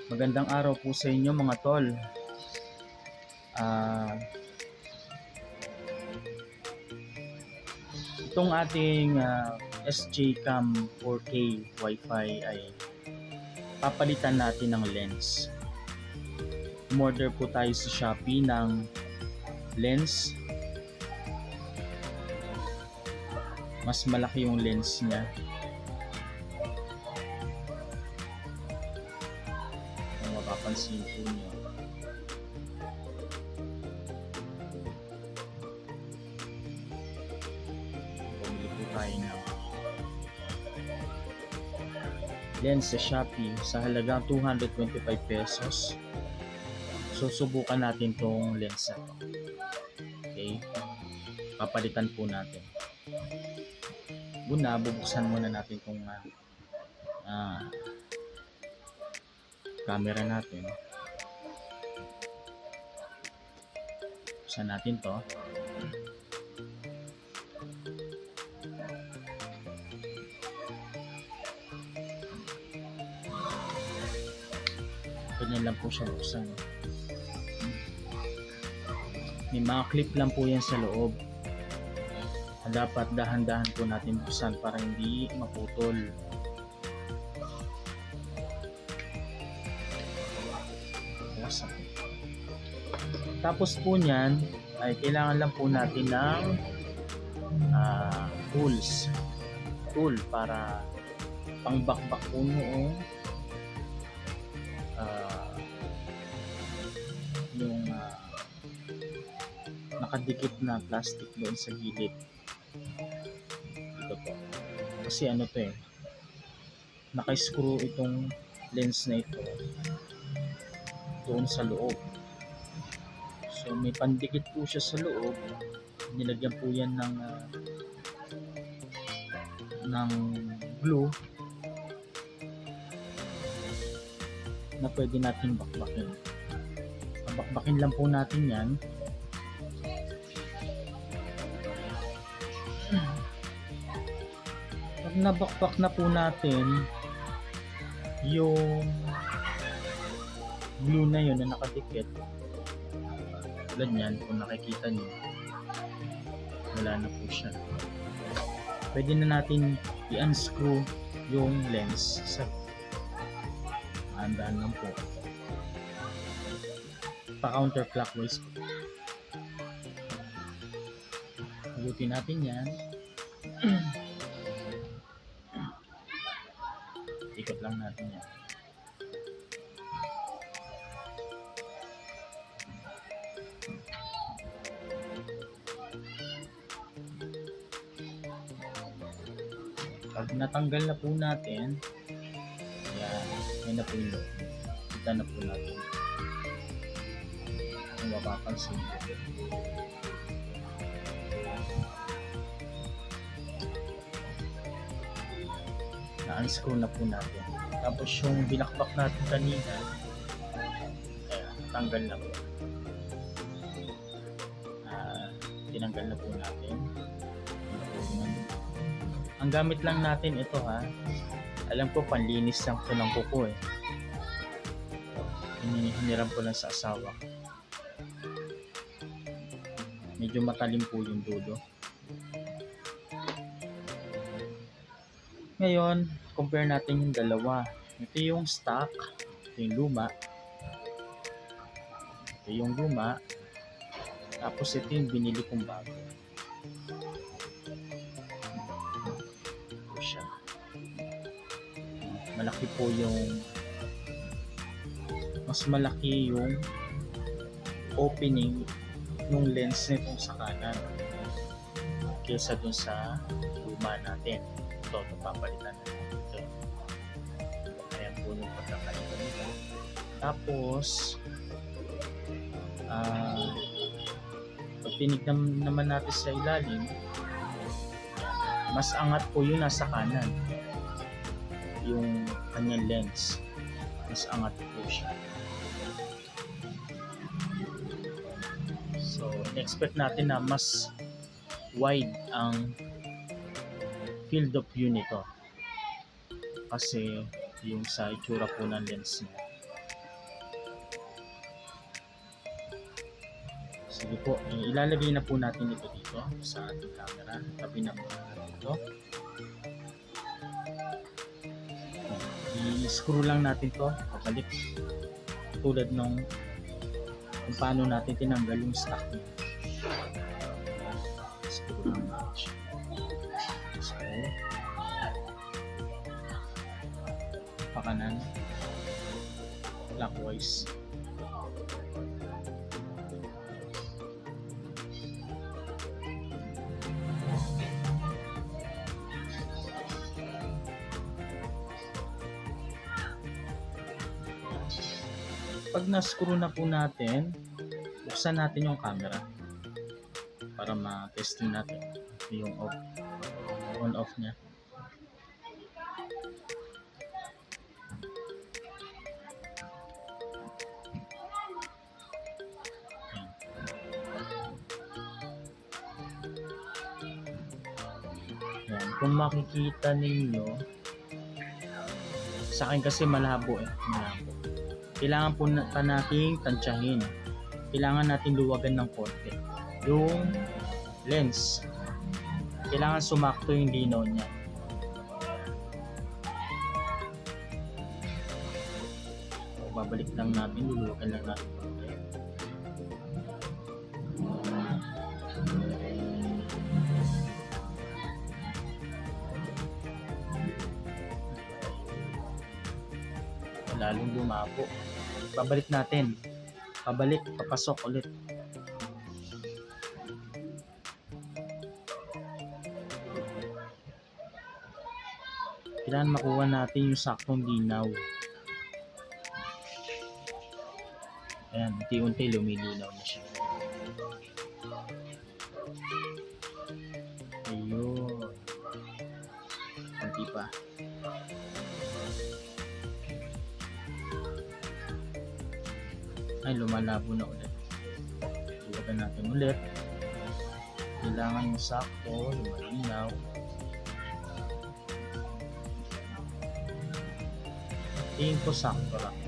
Magandang araw po sa inyo mga tol. Itong ating SJcam 4K Wi-Fi ay papalitan natin ng lens. Umorder po tayo sa Shopee ng lens. Mas malaki yung lens niya. Kung mapapansin po niyo. Bumili po tayo ng lens sa Shopee sa halagang 225 pesos. Susubukan natin tong lens na to. Okay? Papalitan po natin. Una, bubuksan muna natin tong camera natin. Buksan natin to. Ganyan lang po siya buksan. May mga clip lang po yan sa loob. Dapat dahan-dahan po natin buksan para hindi maputol. Tapos po niyan ay kailangan lang po natin ng tool para pangbakbak po noong yung nakadikit na plastic doon sa gilid. Ito po. Kasi ano to naka-screw itong lens na ito doon sa loob. So may pandikit po siya sa loob. Nilagyan po yan ng glue na pwede natin bakbakin. Bakbakin lang po natin yan. Pag nabakbak na po natin yung glue na yun na nakadikit, tulad yan, kung nakikita nyo, wala na po siya. Pwede na natin i-unscrew yung lens sa handaan lang po. Pa-counterclockwise po. Hugutin natin yan. Ikot lang natin yan. Pag natanggal na po natin, yan na po yung loob. Kita na po natin. Kung mapapansin po. Na-unscrew na po natin. Tapos yung binakbak natin kanina, tanggal na po. Tinanggal na po natin. Ang gamit lang natin ito alam ko panlinis lang po ng kuko hiniram ko lang sa asawa. Medyo matalim po yung dulo. Ngayon, compare natin yung dalawa. Ito yung stock, ito yung luma. Ito yung luma. Tapos ito yung binili kong bago. Ito siya. Malaki po yung mas malaki yung opening ng lens nitong sa kanan kaysa dun sa luma natin. Ito papalitan natin ito. Ayan po yung pagkakaiba nila. Tapos pag tinignan naman natin sa ilalim, mas angat po yung nasa kanan. Yung kanyang lens mas angat po siya. So in-expect natin na mas wide ang field of view nito kasi yung sa itsura po ng lens niya Sige po, ilalagay na po natin ito dito sa ating camera. Tabi na muna natin ito. I-screw lang natin to pabalik. Tulad nung kung paano natin tinanggal yung stock niya. Screw lang natin siya. So, pakanan clockwise. Pag na-screw na po natin, buksan natin yung camera para ma-testing natin yung on-off niya. Yan. Kung makikita ninyo, sa akin kasi malabo malabo. Kailangan po pa nating tansyahin. Kailangan natin luwagan ng konti yung lens. Kailangan sumakto yung linaw niya. So, babalik lang natin, luluwagan lang natin konti. Lalong lumabo. Babalik natin. Pabalik, papasok ulit. Kailangan makuha natin yung saktong linaw. Ayan, unti-unti lumilinaw na siya. Ayun. Konti pa. Ay, lumalabo na ulit. Luwagan natin ulit. Kailangan yung sakto, lumalinaw. Tingin ko sakto lang.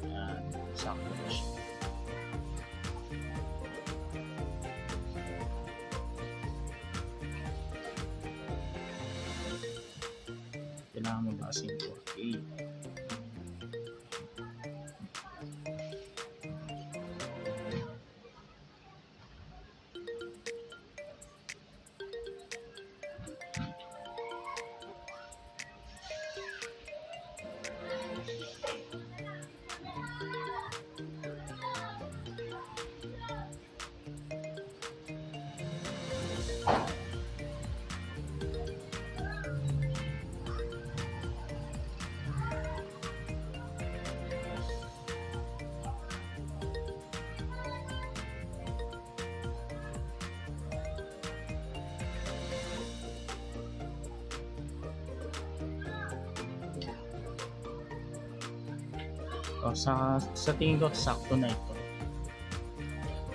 Yan, sakto na siya. Kailangan mo ba kasing 4K? O, sa tingin ko sakto na ito.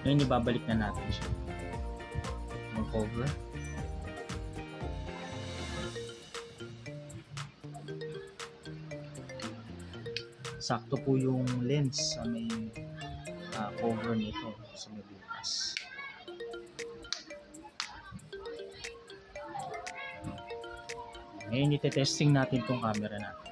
Ngayon ibabalik na natin siya. Yung cover. Sakto po yung lens sa may cover nito sa may bukas. Ngayon ite-testing natin tong camera natin.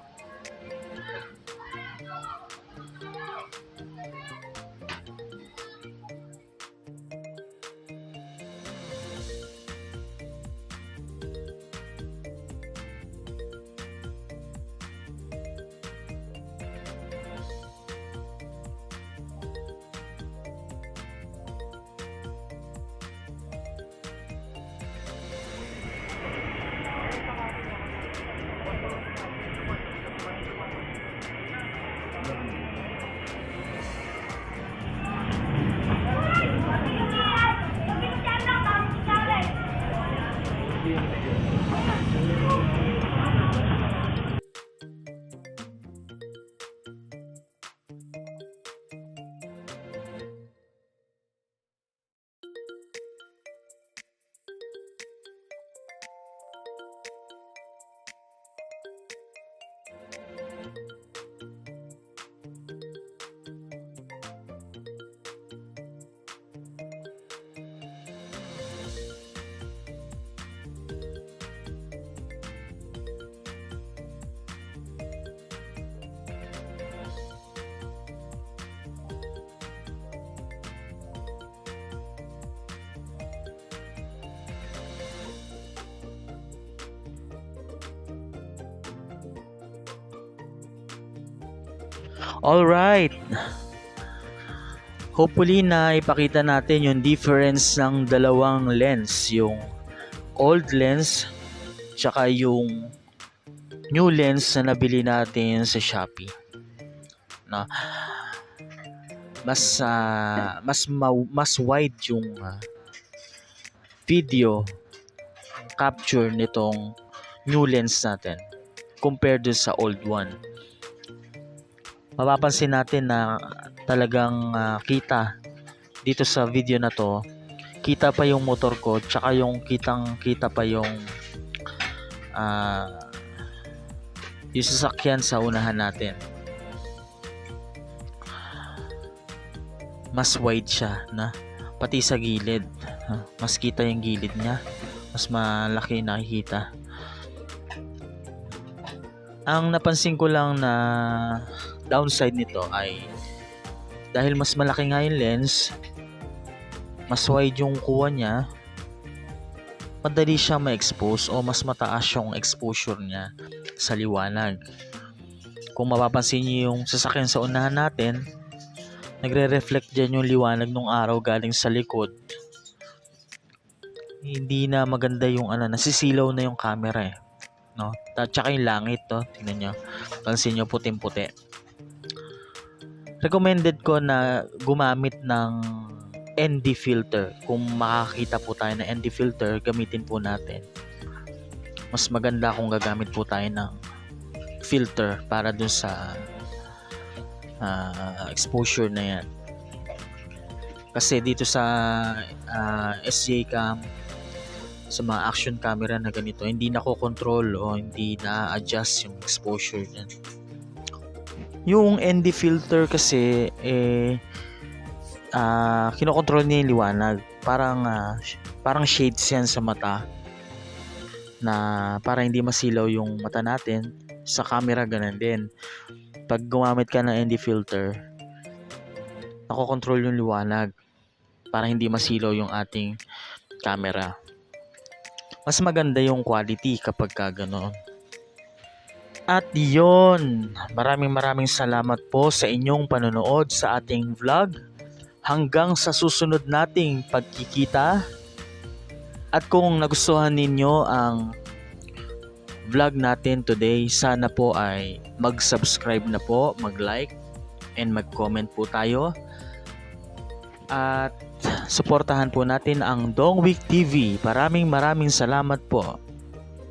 Alright, hopefully na ipakita natin yung difference ng dalawang lens, yung old lens tsaka yung new lens na nabili natin sa Shopee. Na mas wide yung video capture nitong new lens natin compared sa old one. Mapapansin natin na talagang kita dito sa video na to, kita pa yung motor ko, tsaka yung kita pa yung sasakyan sa unahan natin. Mas wide siya na pati sa gilid, mas kita yung gilid niya, mas malaki nakikita. Ang napansin ko lang na downside nito ay dahil mas malaki nga yung lens, mas wide yung kuha niya, madali siya ma-expose o mas mataas yung exposure niya sa liwanag. Kung mapapansin niyo yung sasakyan sa unahan natin, nagre-reflect dyan yung liwanag ng araw galing sa likod. Hindi na maganda yung nasisilaw na yung camera no? Tsaka yung langit tingnan nyo, pansin nyo puting-puti. Recommended ko na gumamit ng ND filter. Kung makakita po tayo ng ND filter, gamitin po natin. Mas maganda kung gagamit po tayo ng filter para dun sa exposure na yan. Kasi dito sa SJcam, sa mga action camera na ganito, hindi na-control o hindi na-adjust yung exposure niyan. Yung ND filter kasi kinokontrol niya yung liwanag. Parang shades yan sa mata na para hindi masilaw yung mata natin. Sa camera ganun din. Pag gumamit ka ng ND filter, nakokontrol yung liwanag para hindi masilaw yung ating camera. Mas maganda yung quality kapag gano'n. At yun, maraming salamat po sa inyong panonood sa ating vlog. Hanggang sa susunod nating pagkikita. At kung nagustuhan ninyo ang vlog natin today, sana po ay mag-subscribe na po, mag-like, and mag-comment po tayo. At suportahan po natin ang Dong Week TV. Maraming salamat po.